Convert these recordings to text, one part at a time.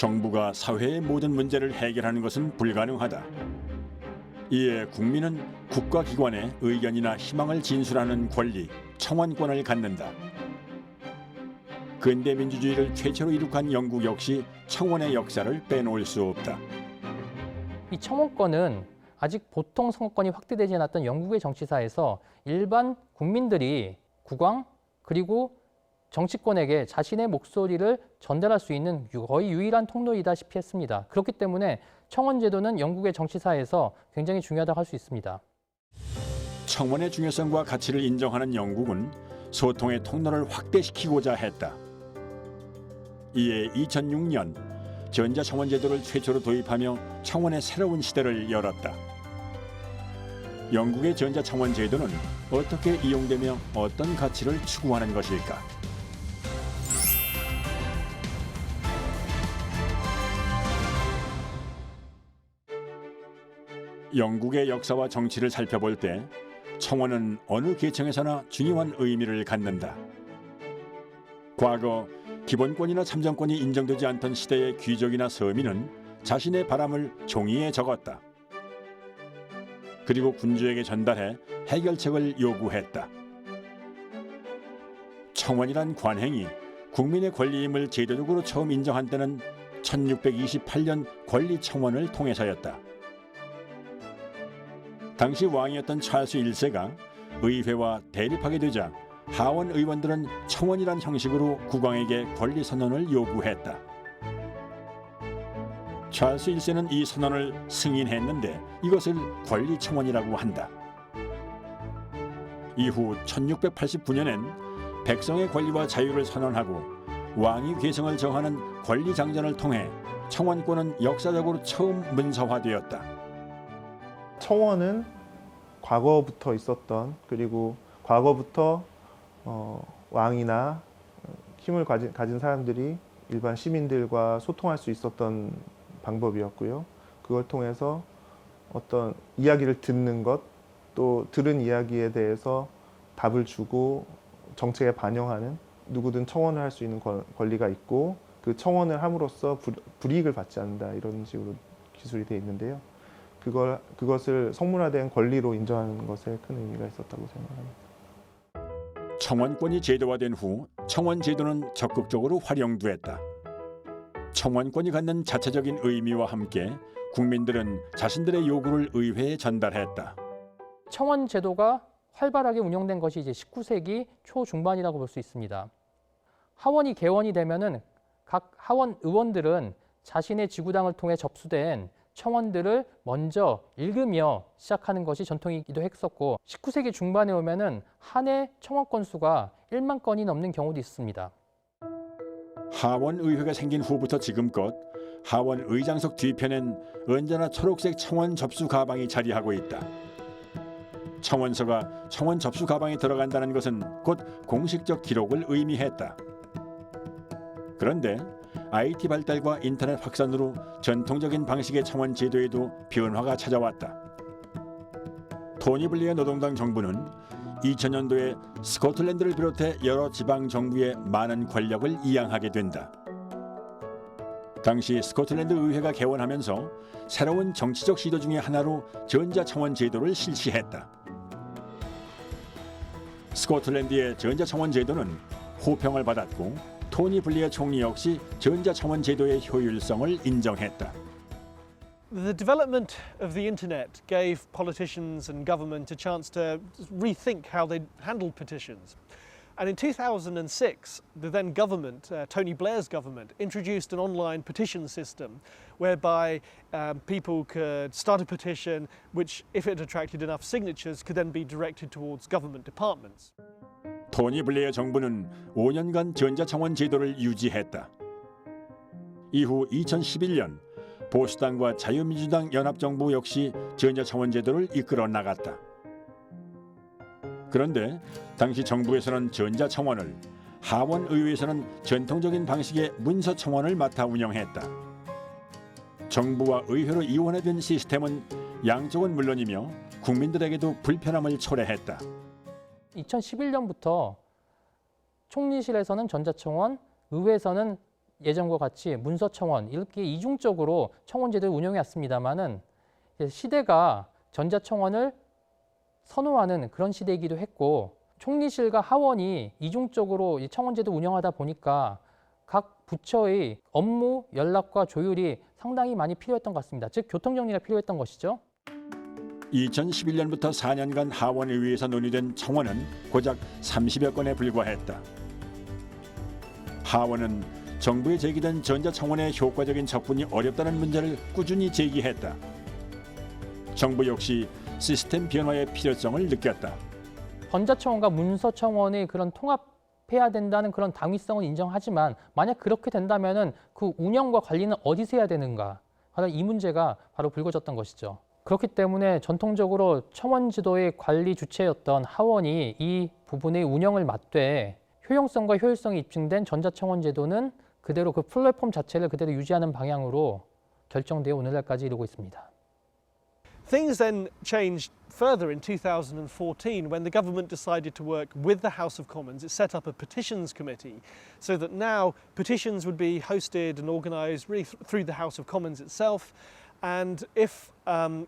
정부가 사회의 모든 문제를 해결하는 것은 불가능하다. 이에 국민은 국가기관에 의견이나 희망을 진술하는 권리, 청원권을 갖는다. 근대 민주주의를 최초로 이룩한 영국 역시 청원의 역사를 빼놓을 수 없다. 이 청원권은 아직 보통 선거권이 확대되지 않았던 영국의 정치사에서 일반 국민들이 국왕 그리고 정치권에게 자신의 목소리를 전달할 수 있는 거의 유일한 통로이다시피 했습니다. 그렇기 때문에 청원제도는 영국의 정치사에서 굉장히 중요하다고 할 수 있습니다. 청원의 중요성과 가치를 인정하는 영국은 소통의 통로를 확대시키고자 했다. 이에 2006년 전자청원제도를 최초로 도입하며 청원의 새로운 시대를 열었다. 영국의 전자청원제도는 어떻게 이용되며 어떤 가치를 추구하는 것일까? 영국의 역사와 정치를 살펴볼 때 청원은 어느 계층에서나 중요한 의미를 갖는다. 과거 기본권이나 참정권이 인정되지 않던 시대의 귀족이나 서민은 자신의 바람을 종이에 적었다. 그리고 군주에게 전달해 해결책을 요구했다. 청원이란 관행이 국민의 권리임을 제도적으로 처음 인정한 때는 1628년 권리청원을 통해서였다. 당시 왕이었던 찰스 1세가 의회와 대립하게 되자 하원 의원들은 청원이란 형식으로 국왕에게 권리 선언을 요구했다. 찰스 1세는 이 선언을 승인했는데 이것을 권리 청원이라고 한다. 이후 1689년엔 백성의 권리와 자유를 선언하고 왕위 계승을 정하는 권리 장전을 통해 청원권은 역사적으로 처음 문서화되었다. 청원은 과거부터 있었던, 그리고 과거부터 왕이나 힘을 가진 사람들이 일반 시민들과 소통할 수 있었던 방법이었고요. 그걸 통해서 어떤 이야기를 듣는 것, 또 들은 이야기에 대해서 답을 주고 정책에 반영하는, 누구든 청원을 할 수 있는 권리가 있고, 그 청원을 함으로써 불이익을 받지 않는다, 이런 식으로 기술이 되어 있는데요. 그것을 성문화된 권리로 인정하는 것에 큰 의미가 있었다고 생각합니다. 청원권이 제도화된 후 청원제도는 적극적으로 활용되었다. 청원권이 갖는 자체적인 의미와 함께 국민들은 자신들의 요구를 의회에 전달했다. 청원제도가 활발하게 운영된 것이 이제 19세기 초중반이라고 볼 수 있습니다. 하원이 개원이 되면은 각 하원 의원들은 자신의 지구당을 통해 접수된 청원들을 먼저 읽으며 시작하는 것이 전통이기도 했었고, 19세기 중반에 오면은 한 해 청원 건수가 1만 건이 넘는 경우도 있습니다. 하원의회가 생긴 후부터 지금껏 하원 의장석 뒤편엔 언제나 초록색 청원 접수 가방이 자리하고 있다. 청원서가 청원 접수 가방에 들어간다는 것은 곧 공식적 기록을 의미했다. 그런데 IT 발달과 인터넷 확산으로 전통적인 방식의 청원 제도에도 변화가 찾아왔다. 토니 블레어 노동당 정부는 2000년도에 스코틀랜드를 비롯해 여러 지방 정부에 많은 권력을 이양하게 된다. 당시 스코틀랜드 의회가 개원하면서 새로운 정치적 시도 중의 하나로 전자청원 제도를 실시했다. 스코틀랜드의 전자청원 제도는 호평을 받았고 토니 블레어 총리 역시 전자청원 제도의 효율성을 인정했다. The development of the internet gave politicians and government a chance to rethink how they handled petitions. And in 2006, the then government, Tony Blair's government, introduced an online petition system whereby people could start a petition which, if it attracted enough signatures, could then be directed towards government departments. 토니 블레어 정부는 5년간 전자청원 제도를 유지했다. 이후 2011년 보수당과 자유민주당 연합정부 역시 전자청원 제도를 이끌어 나갔다. 그런데 당시 정부에서는 전자청원을, 하원의회에서는 전통적인 방식의 문서청원을 맡아 운영했다. 정부와 의회로 이원화된 시스템은 양쪽은 물론이며 국민들에게도 불편함을 초래했다. 2011년부터 총리실에서는 전자청원, 의회에서는 예전과 같이 문서청원 이렇게 이중적으로 청원제도를 운영해 왔습니다마는 시대가 전자청원을 선호하는 그런 시대이기도 했고 총리실과 하원이 이중적으로 청원제도 운영하다 보니까 각 부처의 업무 연락과 조율이 상당히 많이 필요했던 것 같습니다. 즉 교통정리가 필요했던 것이죠. 2011년부터 4년간 하원의회에서 논의된 청원은 고작 30여 건에 불과했다. 하원은 정부에 제기된 전자청원의 효과적인 접근이 어렵다는 문제를 꾸준히 제기했다. 정부 역시 시스템 변화의 필요성을 느꼈다. 전자청원과 문서청원의 그런 통합해야 된다는 그런 당위성은 인정하지만 만약 그렇게 된다면은 그 운영과 관리는 어디서 해야 되는가? 바로 이 문제가 바로 불거졌던 것이죠. 그렇기 때문에 전통적으로 청원 지도의 관리 주체였던 하원이 이 부분의 운영을 맡되 효용성과 효율성이 입증된 전자청원 제도는 그대로 그 플랫폼 자체를 그대로 유지하는 방향으로 결정되어 오늘날까지 이르고 있습니다. Things then changed further in 2014 when the government decided to work with the House of Commons. It set up a petitions committee so that now petitions would be hosted and organised really through the House of Commons itself. And if I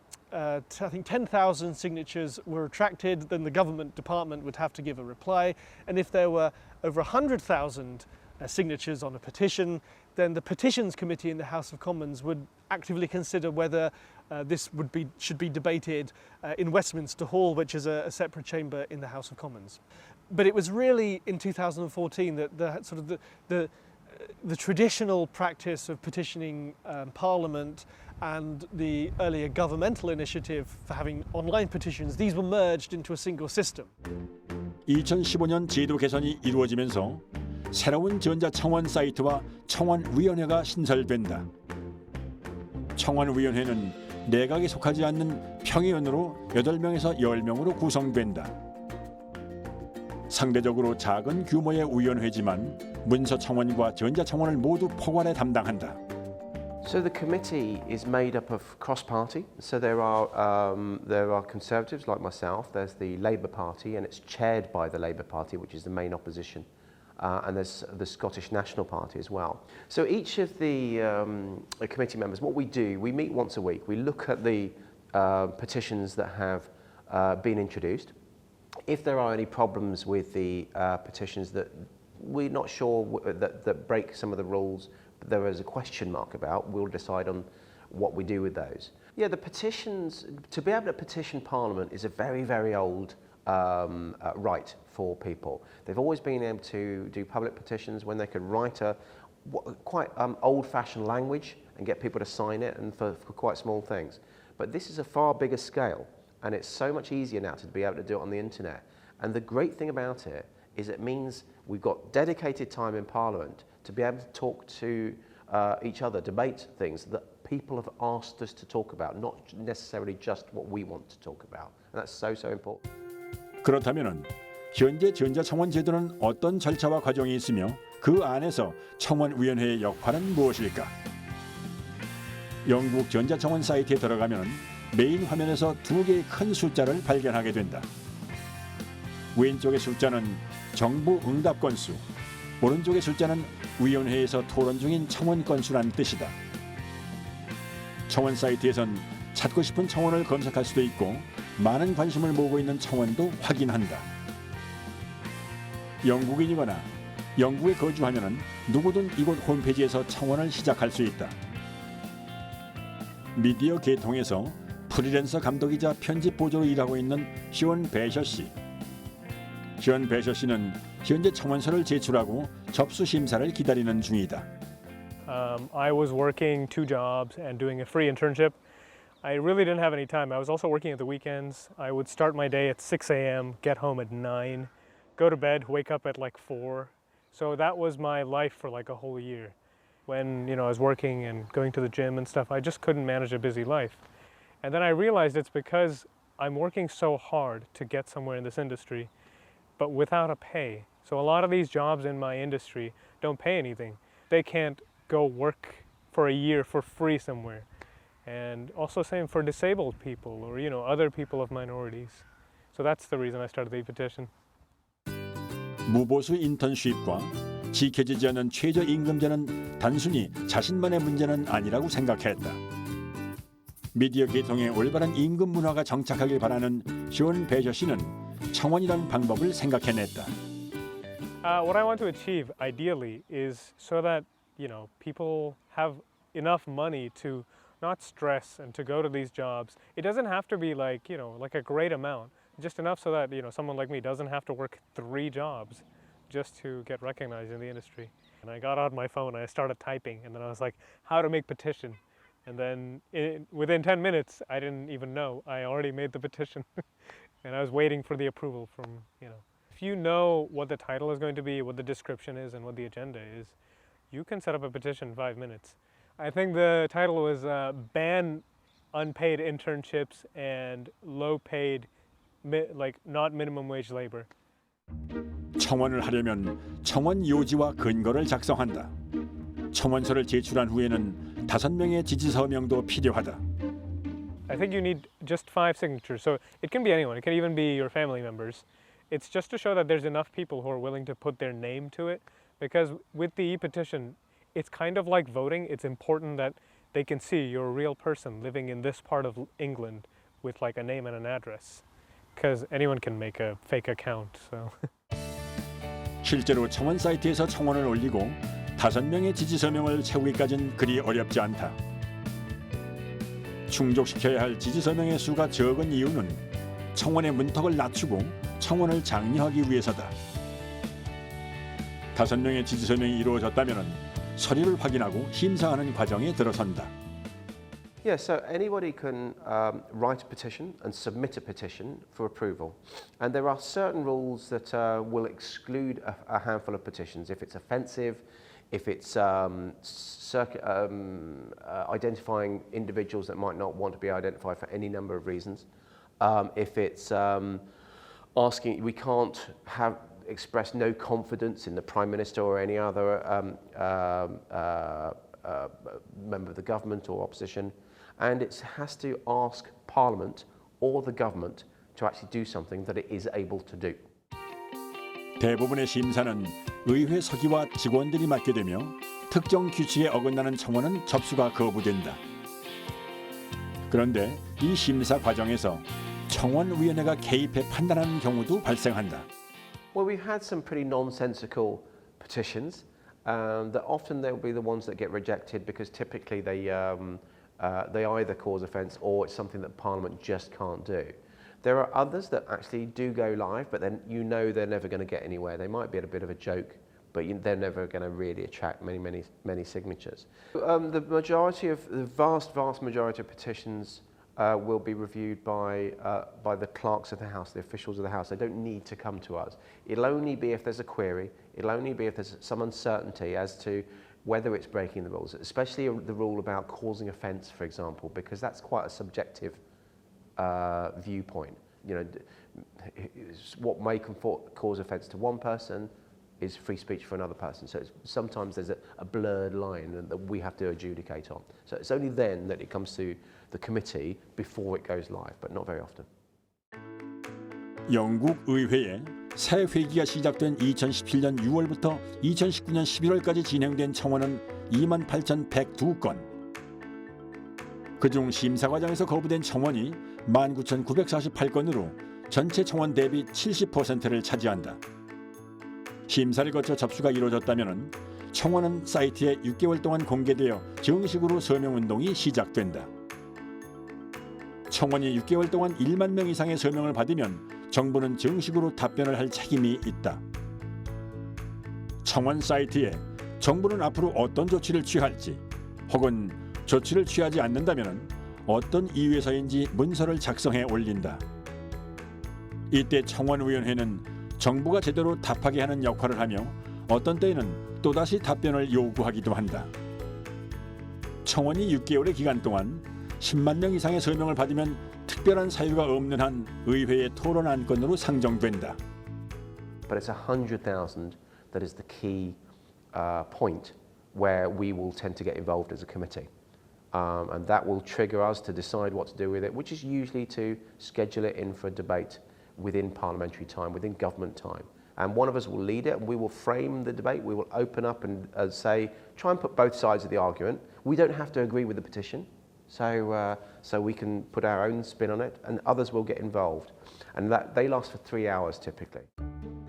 think 10,000 signatures were attracted, then the government department would have to give a reply. And if there were over 100,000 signatures on a petition, then the Petitions Committee in the House of Commons would actively consider whether this should be debated in Westminster Hall, which is a separate chamber in the House of Commons. But it was really in 2014 that the traditional practice of petitioning Parliament and the earlier governmental initiative for having online petitions, these were merged into a single system. 2015년 제도 개선이 이루어지면서 새로운 전자청원 사이트와 청원위원회가 신설된다. 청원위원회는 내각에 속하지 않는 평의원으로 8명에서 10명으로 구성된다. 상대적으로 작은 규모의 위원회지만 문서청원과 전자청원을 모두 포괄해 담당한다. So the committee is made up of cross-party. So there are Conservatives like myself. There's the Labour Party, and it's chaired by the Labour Party, which is the main opposition. And there's the Scottish National Party as well. So each of the committee members, what we do, we meet once a week. We look at the petitions that have been introduced. If there are any problems with the petitions that we're not sure that break some of the rules, but there is a question mark about, we'll decide on what we do with those. Yeah, the petitions, to be able to petition Parliament is a very, very old right for people. They've always been able to do public petitions when they could write a quite old-fashioned language and get people to sign it, and for quite small things. But this is a far bigger scale, and it's so much easier now to be able to do it on the internet. And the great thing about it is it means we've got dedicated time in Parliament to be able to talk to each other, debate things that people have asked us to talk about, not necessarily just what we want to talk about. And that's so, so important. 그렇다면 현재 전자청원 제도는 어떤 절차와 과정이 있으며 그 안에서 청원위원회의 역할은 무엇일까? 영국 전자청원 사이트에 들어가면 메인 화면에서 2개의 큰 숫자를 발견하게 된다. 왼쪽의 숫자는 정부 응답 건수, 오른쪽의 숫자는 위원회에서 토론 중인 청원 건수라는 뜻이다. 청원 사이트에선 찾고 싶은 청원을 검색할 수도 있고 많은 관심을 모으고 있는 청원도 확인한다. 영국인이거나 영국에 거주하면 누구든 이곳 홈페이지에서 청원을 시작할 수 있다. 미디어 계통에서 프리랜서 감독이자 편집 보조로 일하고 있는 시온 배셔 씨. 시온 배셔 씨는 현재 청원서를 제출하고 접수 심사를 기다리는 중이다. I was working 2 jobs and doing a free internship. I really didn't have any time. I was also working at the weekends. I would start my day at 6 a.m., get home at 9, go to bed, wake up at like 4. So that was my life for like a whole year. When I was working and going to the gym and stuff, I just couldn't manage a busy life. And then I realized it's because I'm working so hard to get somewhere in this industry, but without a pay. So a lot of these jobs in my industry don't pay anything. They can't go work for a year for free somewhere. And also same for disabled people or other people of minorities. So that's the reason I started the petition. 무보수 인턴십과 지켜지지 않는 최저임금제는 단순히 자신만의 문제는 아니라고 생각했다. 미디어 계통의 올바른 임금 문화가 정착하길 바라는 존 베저 씨는 청원이라는 방법을 생각해냈다. What I want to achieve ideally is so that people have enough money to not stress and to go to these jobs. It doesn't have to be like a great amount, just enough so that someone like me doesn't have to work 3 jobs just to get recognized in the industry. And I got out my phone and I started typing, and then I was like, how to make petition. And then within 10 minutes, I didn't even know I already made the petition. And I was waiting for the approval from. If you know what the title is going to be, what the description is, and what the agenda is, you can set up a petition in 5 minutes. I think the title was ban unpaid internships and low-paid, not minimum wage labor. 청원을 하려면 청원 요지와 근거를 작성한다. 청원서를 제출한 후에는 5명의 지지 서명도 필요하다. I think you need just 5 signatures. So it can be anyone. It can even be your family members. It's just to show that there's enough people who are willing to put their name to it. Because with the e-petition, it's kind of like voting. It's important that they can see you're a real person living in this part of England with like a name and an address. Because anyone can make a fake account. So. 실제로 청원 사이트에서 청원을 올리고 5명의 지지 서명을 채우기까지는 그리 어렵지 않다. 충족시켜야 할 지지 서명의 수가 적은 이유는 청원의 문턱을 낮추고 청원을 장려하기 위해서다. 5명의 지지 서명이 이루어졌다면 서류를 확인하고 심사하는 과정에 들어선다. Yeah, so anybody can write a petition and submit a petition for approval. And there are certain rules that will exclude a handful of petitions. If it's offensive, if it's identifying individuals that might not want to be identified for any number of reasons. If it's asking, we can't express no confidence in the Prime Minister or any other member of the government or opposition. And it has to ask Parliament or the government to actually do something that it is able to do. 대부분의 심사는 의회 서기와 직원들이 맡게 되며 특정 규칙에 어긋나는 청원은 접수가 거부된다. 그런데 이 심사 과정에서 청원위원회가 개입해 판단하는 경우도 발생한다. Well, we've had some pretty nonsensical petitions. That often they'll be the ones that get rejected because typically they either cause offence or it's something that Parliament just can't do. There are others that actually do go live, but then they're never going to get anywhere. They might be a bit of a joke, but they're never going to really attract many signatures. The vast majority of petitions will be reviewed by the clerks of the House, the officials of the House. They don't need to come to us. It'll only be if there's a query. It'll only be if there's some uncertainty as to whether it's breaking the rules, especially the rule about causing offence, for example, because that's quite a subjective viewpoint. What may cause offence to one person is free speech for another person. So sometimes there's a blurred line that we have to adjudicate on. So it's only then that it comes to the committee before it goes live, but not very often. 영국 의회에 새 회기가 시작된 2017년 6월부터 2019년 11월까지 진행된 청원은 28,102건. 그중 심사 과정에서 거부된 청원이 19,948건으로 전체 청원 대비 70%를 차지한다. 심사를 거쳐 접수가 이루어졌다면 청원은 사이트에 6개월 동안 공개되어 정식으로 서명운동이 시작된다. 청원이 6개월 동안 1만 명 이상의 서명을 받으면 정부는 정식으로 답변을 할 책임이 있다. 청원 사이트에 정부는 앞으로 어떤 조치를 취할지 혹은 조치를 취하지 않는다면 어떤 이유에서인지 문서를 작성해 올린다. 이때 청원위원회는 정부가 제대로 답하게 하는 역할을 하며 어떤 때에는 또다시 답변을 요구하기도 한다. 청원이 6개월의 기간 동안 10만 명 이상의 서명을 받으면 특별한 사유가 없는 한 의회의 토론 안건으로 상정된다. But it's 100,000 that is the key point where we will tend to get involved as a committee. And that will trigger us to decide what to do with it, which is usually to schedule it in for a debate within parliamentary time, within government time. And one of us will lead it, and we will frame the debate. We will open up and say, try and put both sides of the argument. We don't have to agree with the petition, so we can put our own spin on it, and others will get involved. And they last for 3 hours typically.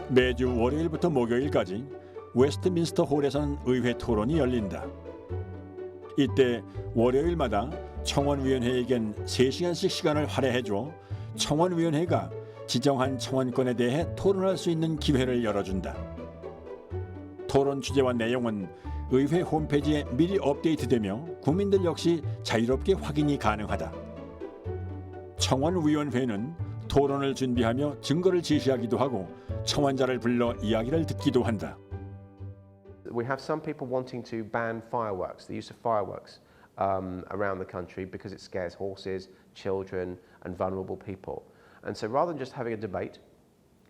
매주 월요일부터 목요일까지 웨스트민스터 홀에서는 의회 토론이 열린다. 이때 월요일마다 청원위원회에겐 3시간씩 시간을 할애해줘 청원위원회가 지정한 청원권에 대해 토론할 수 있는 기회를 열어준다. 토론 주제와 내용은 의회 홈페이지에 미리 업데이트되며 국민들 역시 자유롭게 확인이 가능하다. 청원위원회는 토론을 준비하며 증거를 제시하기도 하고 청원자를 불러 이야기를 듣기도 한다. We have some people wanting to ban fireworks, the use of fireworks around the country because it scares horses, children and vulnerable people. And so rather than just having a debate,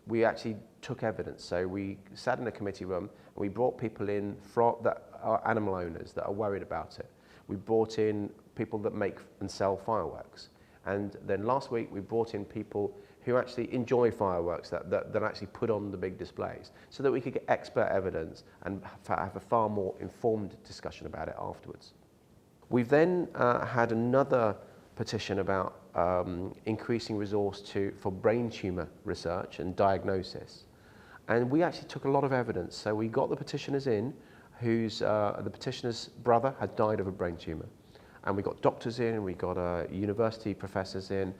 we actually took evidence. So we sat in a committee room and we brought people in that are animal owners that are worried about it. We brought in people that make and sell fireworks. And then last week we brought in people who actually enjoy fireworks, that actually put on the big displays, so that we could get expert evidence and have a far more informed discussion about it afterwards. We've then had another petition about increasing resource for brain tumour research and diagnosis. And we actually took a lot of evidence. So we got the petitioners in the petitioner's brother had died of a brain tumour. And we got doctors in, we got university professors in,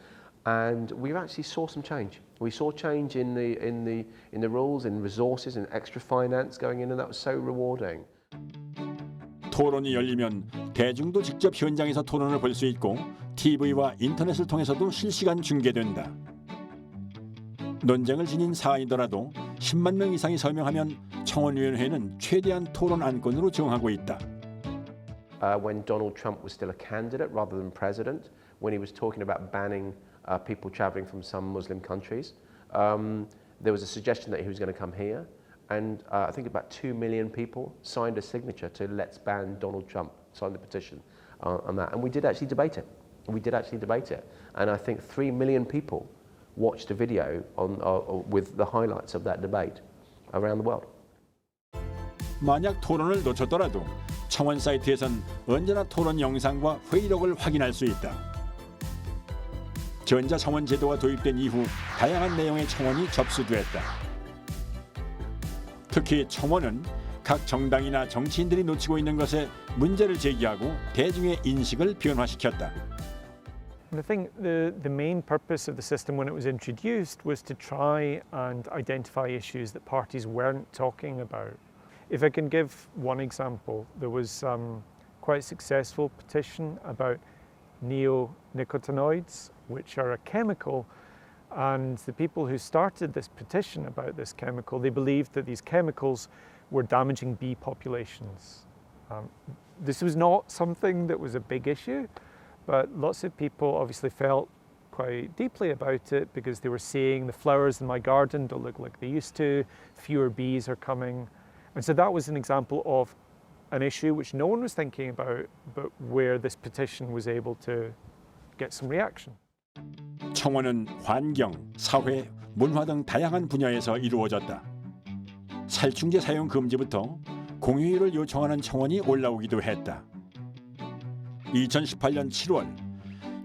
and we actually saw some change. We saw change in the rules, in resources, in extra finance going in, and that was so rewarding. 토론이 열리면 대중도 직접 현장에서 토론을 볼 수 있고 TV와 인터넷을 통해서도 실시간 중계된다. 논쟁을 지닌 사안이더라도 10만 명 이상이 서명하면 청원위원회는 최대한 토론 안건으로 정하고 있다. When Donald Trump was still a candidate rather than president, when he was talking about banning people traveling from some Muslim countries, there was a suggestion that he was going to come here. And I think about 2 million people signed a signature to let's ban Donald Trump, signed the petition on that. And we did actually debate it. And I think 3 million people watched a video with the highlights of that debate around the world. 만약 토론을 놓쳤더라도 청원 사이트에선 언제나 토론 영상과 회의록을 확인할 수 있다. 전자청원 제도가 도입된 이후 다양한 내용의 청원이 접수됐다. 특히 청원은 각 정당이나 정치인들이 놓치고 있는 것에 문제를 제기하고 대중의 인식을 변화시켰다. I think the main purpose of the system when it was introduced was to try and identify issues that parties weren't talking about. If I can give one example, there was quite a successful petition about neonicotinoids, which are a chemical, and the people who started this petition about this chemical, they believed that these chemicals were damaging bee populations. This was not something that was a big issue, but lots of people obviously felt quite deeply about it because they were seeing the flowers in my garden don't look like they used to, fewer bees are coming. And so that was an example of an issue which no one was thinking about, but where this petition was able to get some reaction. 청원은 환경, 사회, 문화 등 다양한 분야에서 이루어졌다. 살충제 사용 금지부터 공휴일을 요청하는 청원이 올라오기도 했다. 2018년 7월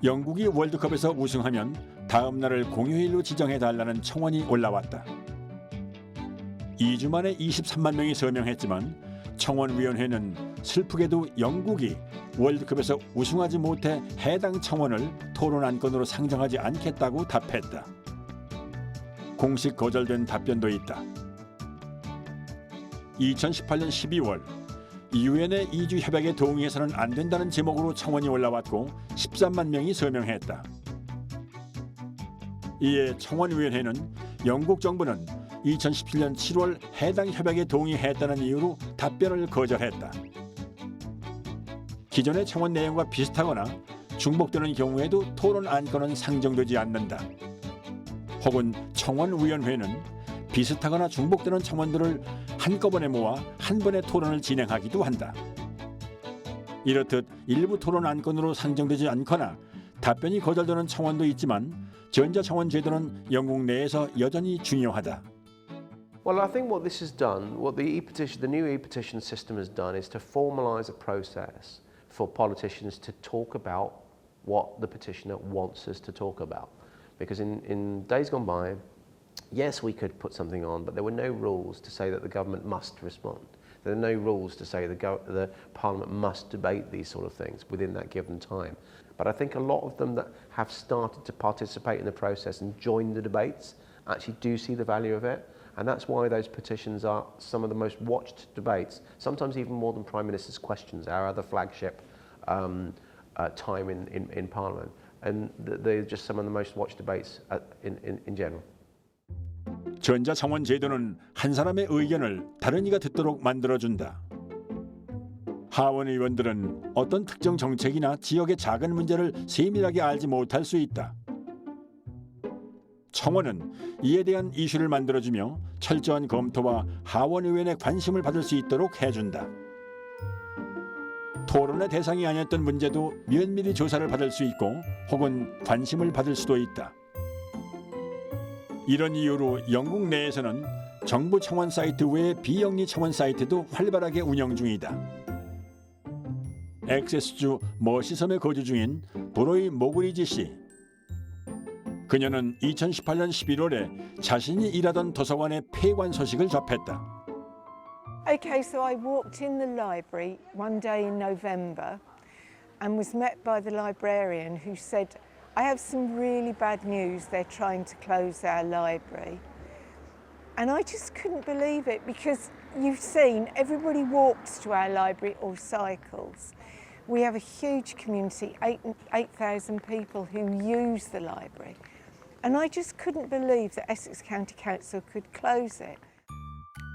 영국이 월드컵에서 우승하면 다음 날을 공휴일로 지정해달라는 청원이 올라왔다. 2주 만에 23만 명이 서명했지만 청원위원회는 슬프게도 영국이 월드컵에서 우승하지 못해 해당 청원을 토론 안건으로 상정하지 않겠다고 답했다. 공식 거절된 답변도 있다. 2018년 12월 유엔의 2주 협약에 동의해서는 안 된다는 제목으로 청원이 올라왔고 13만 명이 서명했다. 이에 청원위원회는 영국 정부는 2017년 7월 해당 협약에 동의했다는 이유로 답변을 거절했다. 기존의 청원 내용과 비슷하거나 중복되는 경우에도 토론 안건은 상정되지 않는다. 혹은 청원위원회는 비슷하거나 중복되는 청원들을 한꺼번에 모아 한 번에 토론을 진행하기도 한다. 이렇듯 일부 토론 안건으로 상정되지 않거나 답변이 거절되는 청원도 있지만 전자청원 제도는 영국 내에서 여전히 중요하다. Well, I think what this has done, what the e-petition, the new e-petition system has done, is to formalise a process for politicians to talk about what the petitioner wants us to talk about. Because in days gone by, yes, we could put something on, but there were no rules to say that the government must respond. There are no rules to say the Parliament must debate these sort of things within that given time. But I think a lot of them that have started to participate in the process and join the debates actually do see the value of it. And that's why those petitions are some of the most watched debates, sometimes even more than Prime Minister's questions, our other flagship time in Parliament. And they're just some of the most watched debates in general. 전자청원 제도는 한 사람의 의견을 다른 이가 듣도록 만들어준다. 하원 의원들은 어떤 특정 정책이나 지역의 작은 문제를 세밀하게 알지 못할 수 있다. 청원은 이에 대한 이슈를 만들어주며 철저한 검토와 하원 의원의 관심을 받을 수 있도록 해준다. 토론의 대상이 아니었던 문제도 면밀히 조사를 받을 수 있고 혹은 관심을 받을 수도 있다. 이런 이유로 영국 내에서는 정부 청원 사이트 외에 비영리 청원 사이트도 활발하게 운영 중이다. 엑세스주 머시섬에 거주 중인 브로이 모그리지 씨. 그녀는 2018년 11월에 자신이 일하던 도서관의 폐관 소식을 접했다. Okay, so I walked in the library one day in November and was met by the librarian who said, I have some really bad news, they're trying to close our library. And I just couldn't believe it because you've seen everybody walks to our library or cycles. We have a huge community, 8,000 people who use the library. And I just couldn't believe that Essex County Council could close it.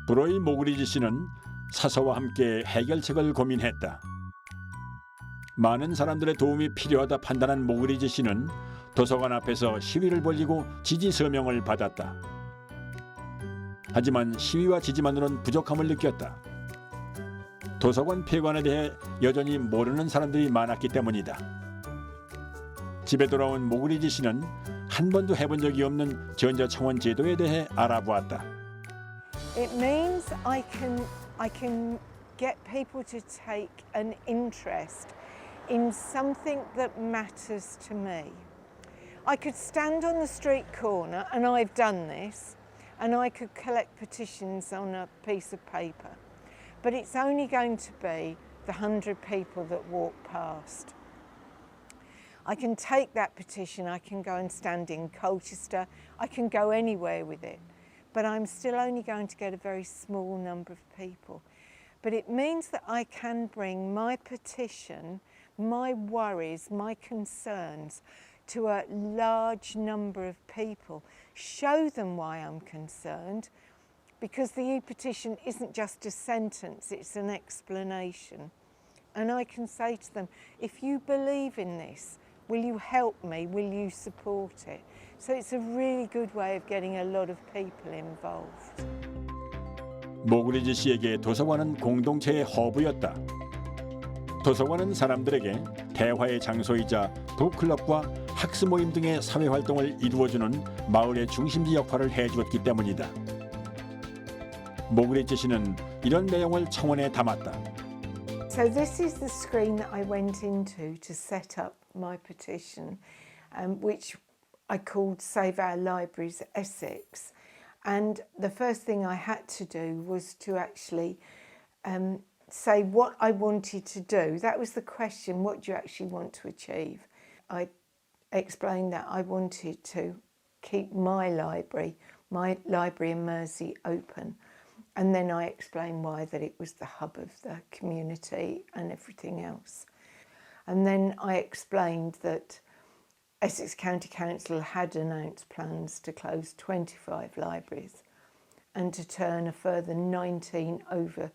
브로이 모그리지 씨는 사서와 함께 해결책을 고민했다. 많은 사람들의 도움이 필요하다 판단한 모그리지 씨는 도서관 앞에서 시위를 벌이고 지지 서명을 받았다. 하지만 시위와 지지만으로는 부족함을 느꼈다. 도서관 폐관에 대해 여전히 모르는 사람들이 많았기 때문이다. 집에 돌아온 모그리지 씨는 한 번도 해본 적이 없는 전자청원 제도에 대해 알아보았다. It means I can get people to take an interest in something that matters to me. I could stand on the street corner, and I've done this, and I could collect petitions on a piece of paper. But it's only going to be the 100 people that walk past. I can take that petition, I can go and stand in Colchester, I can go anywhere with it. But I'm still only going to get a very small number of people. But it means that I can bring my petition, my worries, my concerns to a large number of people, show them why I'm concerned, because the e-petition isn't just a sentence, it's an explanation. And I can say to them, if you believe in this, will you help me? Will you support it? So it's a really good way of getting a lot of people involved. 모그리지 씨에게 도서관은 공동체의 허브였다. 도서관은 사람들에게 대화의 장소이자 북클럽과 학습 모임 등의 사회 활동을 이루어주는 마을의 중심지 역할을 해주었기 때문이다. 모그리지 씨는 이런 내용을 청원에 담았다. So this is the screen that I went into to set up my petition, which I called Save Our Libraries Essex. And the first thing I had to do was to actually say what I wanted to do. That was the question, what do you actually want to achieve? I explained that I wanted to keep my library in Mersey open. And then I explained why, that it was the hub of the community and everything else. And then I explained that Essex County Council had announced plans to close 25 libraries and to turn a further 19 over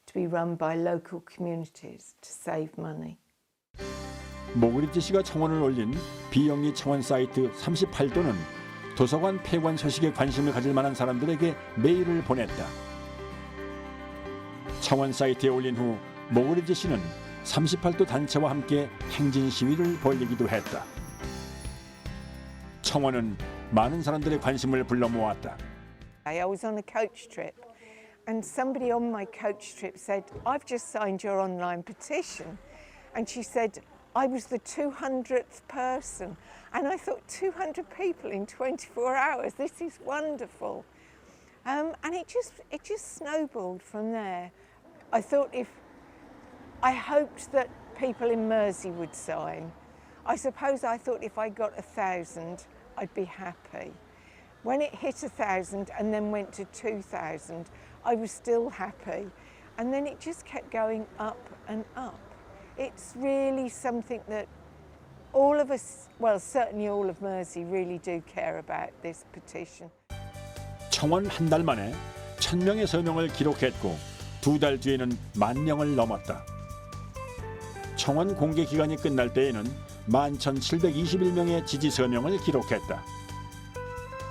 to be run by local communities to save money. 모그리지 씨가 청원을 올린 비영리 청원 사이트 38도는 도서관 폐관 소식에 관심을 가질 만한 사람들에게 메일을 보냈다. 청원 사이트에 올린 후 모그리지 씨는 38도 단체와 함께 행진 시위를 벌이기도 했다. 청원은 많은 사람들의 관심을 불러 모았다. I was on a coach trip and somebody on my coach trip said, I've just signed your online petition. And she said, I was the 200th person. And I thought, 200 people in 24 hours, this is wonderful. And it just snowballed from there. I hoped that people in Mersey would sign. I suppose I thought if I got 1,000, I'd be happy. When it hit 1,000 and then went to 2,000, I was still happy. And then it just kept going up and up. It's really something that all of us, well, certainly all of Mersey, really do care about this petition. 청원 한 달 만에 1,000명의 서명을 기록했고 2달 뒤에는 10,000명을 넘었다. 청원 공개 기간이 끝날 때에는 11,721명의 지지 서명을 기록했다.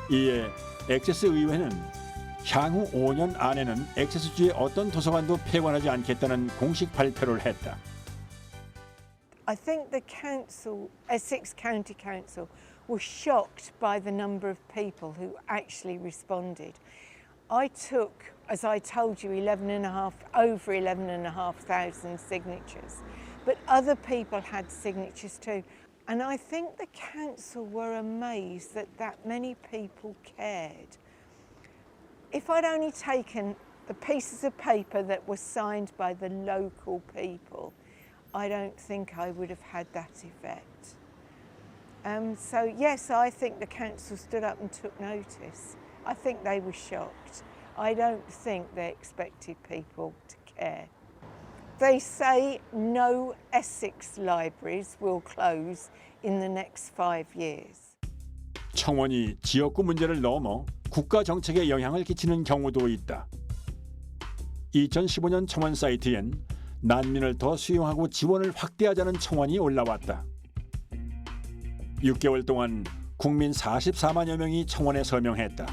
이에 액세스 의회는 향후 5년 안에는 액세스주의 어떤 도서관도 폐관하지 않겠다는 공식 발표를 했다. I think the council, Essex County Council, was shocked by the number of people who actually responded. I took, as I told you, over 11,500 signatures, but other people had signatures too. And I think the council were amazed that that many people cared. If I'd only taken the pieces of paper that were signed by the local people, I don't think I would have had that effect. So yes, I think the council stood up and took notice. I think they were shocked. I don't think they expected people to care. They say no Essex libraries will close in the next 5 years. 청원이 지역구 문제를 넘어 국가 정책에 영향을 끼치는 경우도 있다. 2015년 청원 사이트엔 난민을 더 수용하고 지원을 확대하자는 청원이 올라왔다. 6개월 동안 국민 44만여 명이 청원에 서명했다.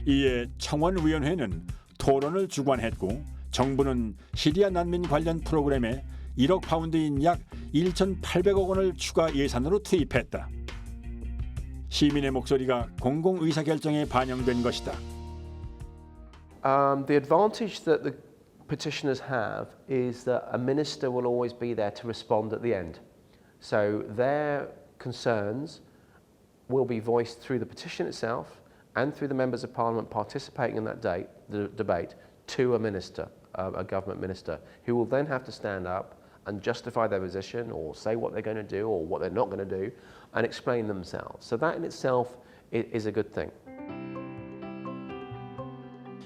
이에 청원위원회는 토론을 주관했고 정부는 시리아 난민 관련 프로그램에 1억 파운드인 약 1,800억 원을 추가 예산으로 투입했다. 시민의 목소리가 공공의사결정에 반영된 것이다. The advantage that the petitioners have is that a minister will always be there to respond at the end. So their concerns will be voiced through the petition itself and through the members of parliament participating in that debate to a minister, a government minister, who will then have to stand up and justify their position or say what they're going to do or what they're not going to do and explain themselves. So that in itself is a good thing.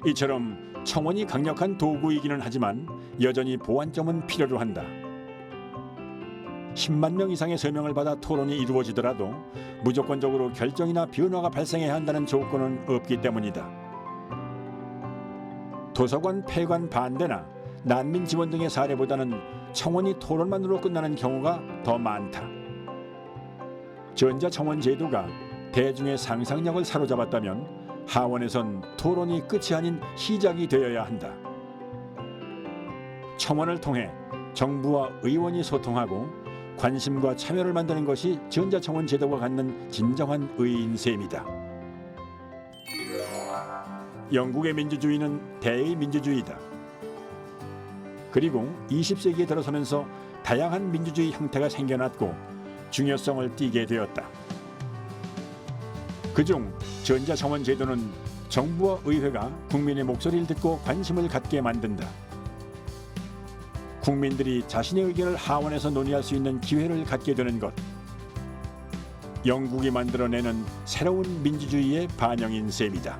이처럼 청원이 강력한 도구이기는 하지만 여전히 보완점은 필요로 한다. 10만 명 이상의 서명을 받아 토론이 이루어지더라도 무조건적으로 결정이나 변화가 발생해야 한다는 조건은 없기 때문이다. 도서관 폐관 반대나 난민 지원 등의 사례보다는 청원이 토론만으로 끝나는 경우가 더 많다. 전자청원 제도가 대중의 상상력을 사로잡았다면 하원에선 토론이 끝이 아닌 시작이 되어야 한다. 청원을 통해 정부와 의원이 소통하고 관심과 참여를 만드는 것이 전자청원 제도가 갖는 진정한 의의인 셈이다. 영국의 민주주의는 대의 민주주의다. 그리고 20세기에 들어서면서 다양한 민주주의 형태가 생겨났고 중요성을 띠게 되었다. 그중 전자청원 제도는 정부와 의회가 국민의 목소리를 듣고 관심을 갖게 만든다. 국민들이 자신의 의견을 하원에서 논의할 수 있는 기회를 갖게 되는 것. 영국이 만들어내는 새로운 민주주의의 반영인 셈이다.